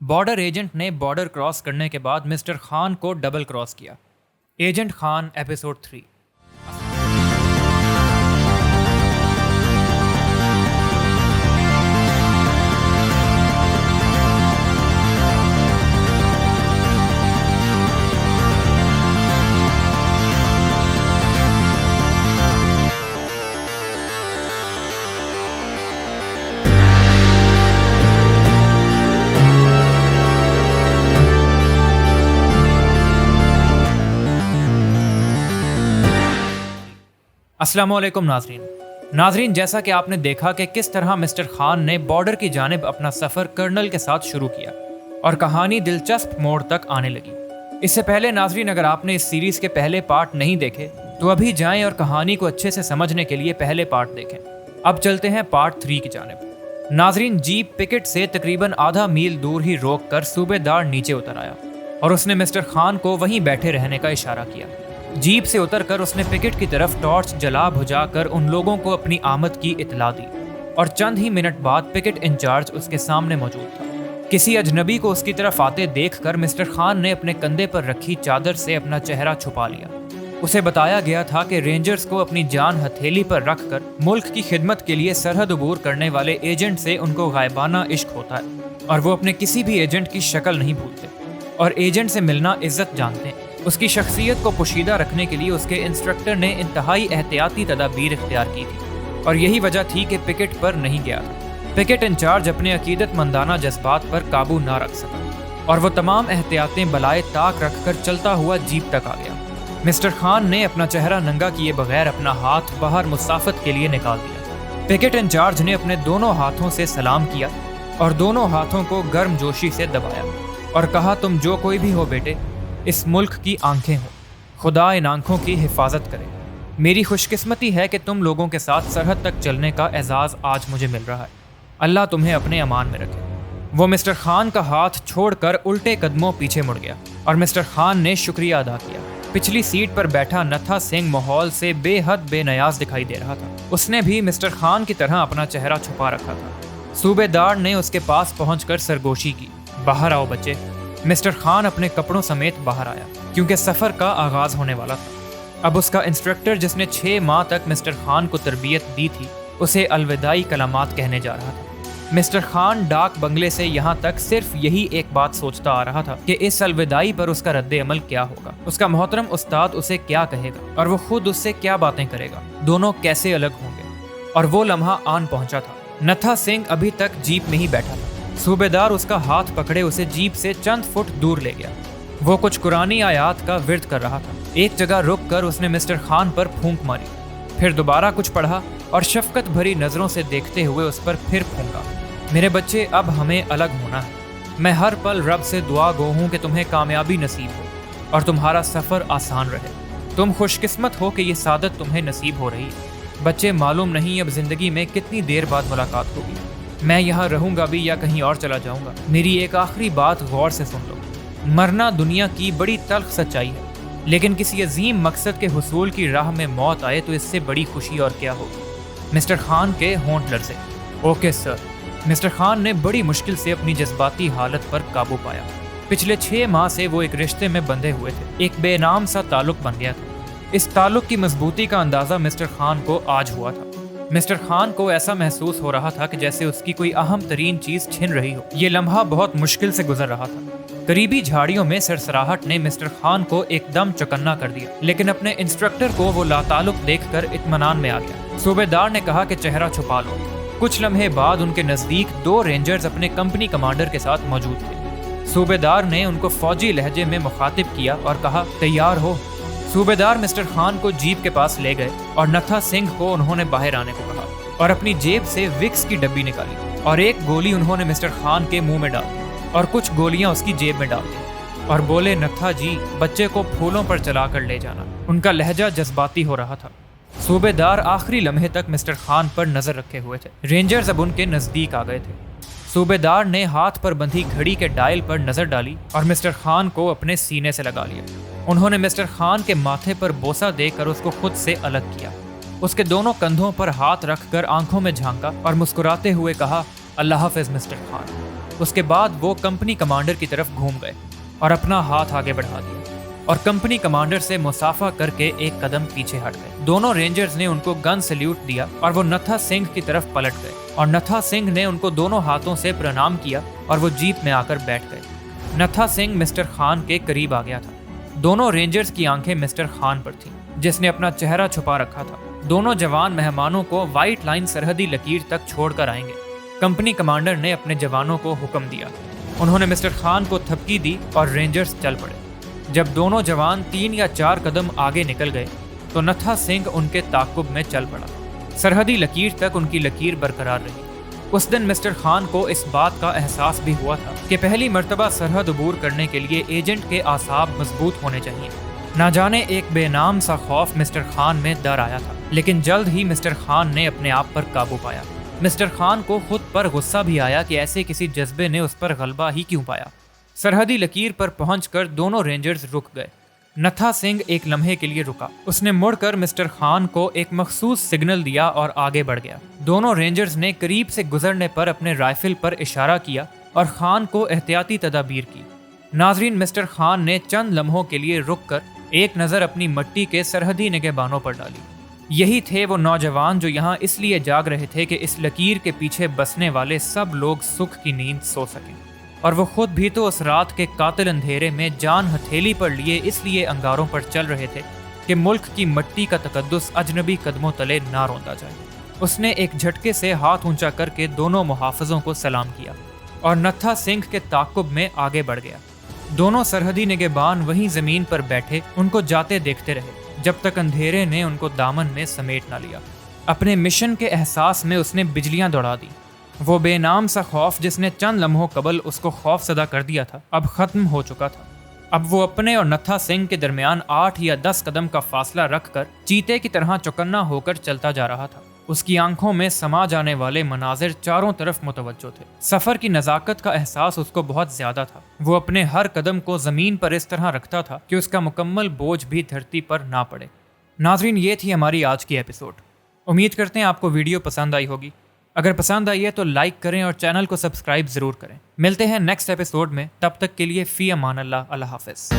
Border agent ने border cross करने के बाद मिस्टर खान को डबल क्रॉस किया। Agent Khan episode 3। अस्सलामुअलैकुम नाजरीन, जैसा कि आपने देखा कि किस तरह मिस्टर खान ने बॉर्डर की जानिब अपना सफ़र कर्नल के साथ शुरू किया और कहानी दिलचस्प मोड़ तक आने लगी। इससे पहले नाजरीन, अगर आपने इस सीरीज़ के पहले पार्ट नहीं देखे तो अभी जाएं और कहानी को अच्छे से समझने के लिए पहले पार्ट देखें। अब चलते हैं पार्ट 3 की जानिब। नाजरीन, जीप पिकेट से तकरीबन आधा मील दूर ही रोक कर सूबेदार नीचे उतर आया और उसने मिस्टर खान को वहीं बैठे रहने का इशारा किया। जीप से उतरकर उसने पिकेट की तरफ टॉर्च जला बुझा कर उन लोगों को अपनी आमद की इत्तला दी और चंद ही मिनट बाद पिकेट इंचार्ज उसके सामने मौजूद था। किसी अजनबी को उसकी तरफ आते देखकर मिस्टर खान ने अपने कंधे पर रखी चादर से अपना चेहरा छुपा लिया। उसे बताया गया था कि रेंजर्स को अपनी जान हथेली पर रखकर मुल्क की खिदमत के लिए सरहद अबूर करने वाले एजेंट से उनको गायबाना इश्क होता है और वो अपने किसी भी एजेंट की शक्ल नहीं भूलते और एजेंट से मिलना इज्जत जानते हैं। उसकी शख्सियत को पोशीदा रखने के लिए उसके इंस्ट्रक्टर ने इंतहाई एहतियाती तदाबीर इख्तियार की थी और यही वजह थी कि पिकेट पर नहीं गया था। पिकेट इंचार्ज अपने अकीदतमंदाना जज्बात पर काबू ना रख सका और वो तमाम एहतियातें बलाए ताक रखकर चलता हुआ जीप तक आ गया। मिस्टर खान ने अपना चेहरा नंगा किए बगैर अपना हाथ बाहर मुसाफत के लिए निकाल दिया। पिकेट इंचार्ज ने अपने दोनों हाथों से सलाम किया और दोनों हाथों को गर्मजोशी से दबाया और कहा, तुम जो कोई भी हो बेटे, इस मुल्क की आंखें हो, खुदा इन आंखों की हिफाजत करे। मेरी खुशकिस्मती है कि तुम लोगों के साथ सरहद तक चलने का एजाज़ आज मुझे मिल रहा है। अल्लाह तुम्हें अपने अमान में रखे। वो मिस्टर खान का हाथ छोड़कर उल्टे कदमों पीछे मुड़ गया और मिस्टर खान ने शुक्रिया अदा किया। पिछली सीट पर बैठा नत्था सिंह माहौल से बेहद बेनयाज दिखाई दे रहा था। उसने भी मिस्टर खान की तरह अपना चेहरा छुपा रखा था। सूबेदार ने उसके पास पहुंचकर सरगोशी की, बाहर आओ बच्चे। मिस्टर खान अपने कपड़ों समेत बाहर आया क्योंकि सफ़र का आगाज़ होने वाला था। अब उसका इंस्ट्रक्टर, जिसने 6 माह तक मिस्टर खान को तरबियत दी थी, उसे अलविदाई कलामात कहने जा रहा था। मिस्टर खान डाक बंगले से यहाँ तक सिर्फ यही एक बात सोचता आ रहा था कि इस अलविदाई पर उसका रद्द अमल क्या होगा, उसका मोहतरम उस्ताद उसे क्या कहेगा और वो खुद उससे क्या बातें करेगा, दोनों कैसे अलग होंगे। और वो लम्हा आन पहुंचा था। नत्था सिंह अभी तक जीप में ही बैठा था। सूबेदार उसका हाथ पकड़े उसे जीप से चंद फुट दूर ले गया। वो कुछ कुरानी आयात का विर्द कर रहा था। एक जगह रुक कर उसने मिस्टर खान पर फूंक मारी, फिर दोबारा कुछ पढ़ा और शफकत भरी नज़रों से देखते हुए उस पर फिर फूंका। मेरे बच्चे, अब हमें अलग होना है। मैं हर पल रब से दुआ गो हूँ कि तुम्हें कामयाबी नसीब हो और तुम्हारा सफ़र आसान रहे। तुम खुशकिस्मत हो कि ये सादत तुम्हें नसीब हो रही है। बच्चे, मालूम नहीं अब ज़िंदगी में कितनी देर बाद मुलाकात होगी। मैं यहाँ रहूँगा भी या कहीं और चला जाऊँगा। मेरी एक आखिरी बात गौर से सुन लो। मरना दुनिया की बड़ी तल्ख सच्चाई है, लेकिन किसी अजीम मकसद के हुसूल की राह में मौत आए तो इससे बड़ी खुशी और क्या होगी। मिस्टर खान के होंठ लरसे। Okay sir. मिस्टर खान ने बड़ी मुश्किल से अपनी जज्बाती हालत पर काबू पाया। पिछले 6 माह से वो एक रिश्ते में बंधे हुए थे। एक बेनाम सा ताल्लुक बन गया था। इस ताल्लुक की मजबूती का अंदाज़ा मिस्टर खान को आज हुआ था। मिस्टर खान को ऐसा महसूस हो रहा था कि जैसे उसकी कोई अहम तरीन चीज छिन रही हो। ये लम्हा बहुत मुश्किल से गुजर रहा था। करीबी झाड़ियों में सरसराहट ने मिस्टर खान को एकदम चौकन्ना कर दिया, लेकिन अपने इंस्ट्रक्टर को वो लाताल्लुक देखकर इत्मीनान में आ गया। सूबेदार ने कहा कि चेहरा छुपा लो। कुछ लम्हे बाद उनके नज़दीक 2 रेंजर्स अपने कंपनी कमांडर के साथ मौजूद थे। सूबेदार ने उनको फौजी लहजे में मुखातिब किया और कहा, तैयार हो। सूबेदार मिस्टर खान को जीप के पास ले गए और नत्था सिंह को उन्होंने बाहर आने को कहा और अपनी जेब से विक्स की डब्बी निकाली और एक गोली उन्होंने मिस्टर खान के मुंह में डाल दी और कुछ गोलियां उसकी जेब में डाल दी और बोले, नत्था जी, बच्चे को फूलों पर चलाकर ले जाना। उनका लहजा जज्बाती हो रहा था। सूबेदार आखिरी लम्हे तक मिस्टर खान पर नजर रखे हुए थे। रेंजर्स अब उनके नजदीक आ गए थे। सूबेदार ने हाथ पर बंधी घड़ी के डायल पर नजर डाली और मिस्टर खान को अपने सीने से लगा लिया। उन्होंने मिस्टर खान के माथे पर बोसा देकर उसको खुद से अलग किया। उसके दोनों कंधों पर हाथ रखकर आंखों में झांका और मुस्कुराते हुए कहा, अल्लाह हाफ़िज़ मिस्टर खान। اس کے بعد وہ کمپنی کمانڈر کی طرف گھوم گئے اور اپنا ہاتھ آگے بڑھا دیا اور کمپنی کمانڈر سے مصافحہ کر کے ایک قدم پیچھے ہٹ گئے۔ دونوں رینجرز نے ان کو گن سلیوٹ دیا اور وہ نتھا سنگھ کی طرف پلٹ گئے اور نتھا سنگھ نے ان کو دونوں ہاتھوں سے پرنام کیا اور وہ جیپ میں آ کر بیٹھ گئے۔ نتھا سنگھ مسٹر خان کے قریب آ گیا تھا۔ دونوں رینجرز کی آنکھیں مسٹر خان پر تھیں، جس نے اپنا چہرہ چھپا رکھا تھا۔ دونوں جوان مہمانوں کو وائٹ لائن سرحدی لکیر تک چھوڑ کر آئیں گے۔ کمپنی کمانڈر نے اپنے جوانوں کو حکم دیا۔ انہوں نے مسٹر خان کو تھپکی دی اور رینجرز چل پڑے۔ جب دونوں جوان 3 یا 4 قدم آگے نکل گئے تو نتھا سنگھ ان کے تعاقب میں چل پڑا۔ سرحدی لکیر تک ان کی لکیر برقرار رہی۔ اس دن مسٹر خان کو اس بات کا احساس بھی ہوا تھا کہ پہلی مرتبہ سرحد عبور کرنے کے لیے ایجنٹ کے اعصاب مضبوط ہونے چاہیے۔ نہ جانے ایک بے نام سا خوف مسٹر خان میں در آیا تھا، لیکن جلد ہی مسٹر خان نے اپنے آپ پر قابو پایا۔ مسٹر خان کو خود پر غصہ بھی آیا کہ ایسے کسی جذبے نے اس پر غلبہ ہی کیوں پایا۔ سرحدی لکیر پر پہنچ کر دونوں رینجرز رک گئے۔ نتھا سنگھ ایک لمحے کے لیے رکا۔ اس نے مڑ کر مسٹر خان کو ایک مخصوص سگنل دیا اور آگے بڑھ گیا۔ دونوں رینجرز نے قریب سے گزرنے پر اپنے رائفل پر اشارہ کیا اور خان کو احتیاطی تدابیر کی۔ ناظرین، مسٹر خان نے چند لمحوں کے لیے رک کر ایک نظر اپنی مٹی کے سرحدی نگہبانوں پر ڈالی۔ یہی تھے وہ نوجوان جو یہاں اس لیے جاگ رہے تھے کہ اس لکیر کے پیچھے بسنے والے سب لوگ سکھ کی نیند سو سکیں، اور وہ خود بھی تو اس رات کے قاتل اندھیرے میں جان ہتھیلی پر لیے اس لیے انگاروں پر چل رہے تھے کہ ملک کی مٹی کا تقدس اجنبی قدموں تلے نہ روندا جائے۔ اس نے ایک جھٹکے سے ہاتھ اونچا کر کے دونوں محافظوں کو سلام کیا اور نتھا سنگھ کے تعاقب میں آگے بڑھ گیا۔ دونوں سرحدی نگہبان وہیں زمین پر بیٹھے ان کو جاتے دیکھتے رہے جب تک اندھیرے نے ان کو دامن میں سمیٹ نہ لیا۔ اپنے مشن کے احساس میں اس نے بجلیاں دوڑا دی۔ وہ بے نام سا خوف جس نے چند لمحوں قبل اس کو خوف زدہ کر دیا تھا اب ختم ہو چکا تھا۔ اب وہ اپنے اور نتھا سنگھ کے درمیان 8 یا 10 قدم کا فاصلہ رکھ کر چیتے کی طرح چوکنا ہو کر چلتا جا رہا تھا۔ اس کی آنکھوں میں سما جانے والے مناظر چاروں طرف متوجہ تھے۔ سفر کی نزاکت کا احساس اس کو بہت زیادہ تھا۔ وہ اپنے ہر قدم کو زمین پر اس طرح رکھتا تھا کہ اس کا مکمل بوجھ بھی دھرتی پر نہ پڑے۔ ناظرین، یہ تھی ہماری آج کی ایپیسوڈ۔ امید کرتے ہیں آپ کو ویڈیو پسند آئی ہوگی۔ اگر پسند آئی ہے تو لائک کریں اور چینل کو سبسکرائب ضرور کریں۔ ملتے ہیں نیکسٹ ایپیسوڈ میں، تب تک کے لیے فی امان اللہ۔ اللہ حافظ۔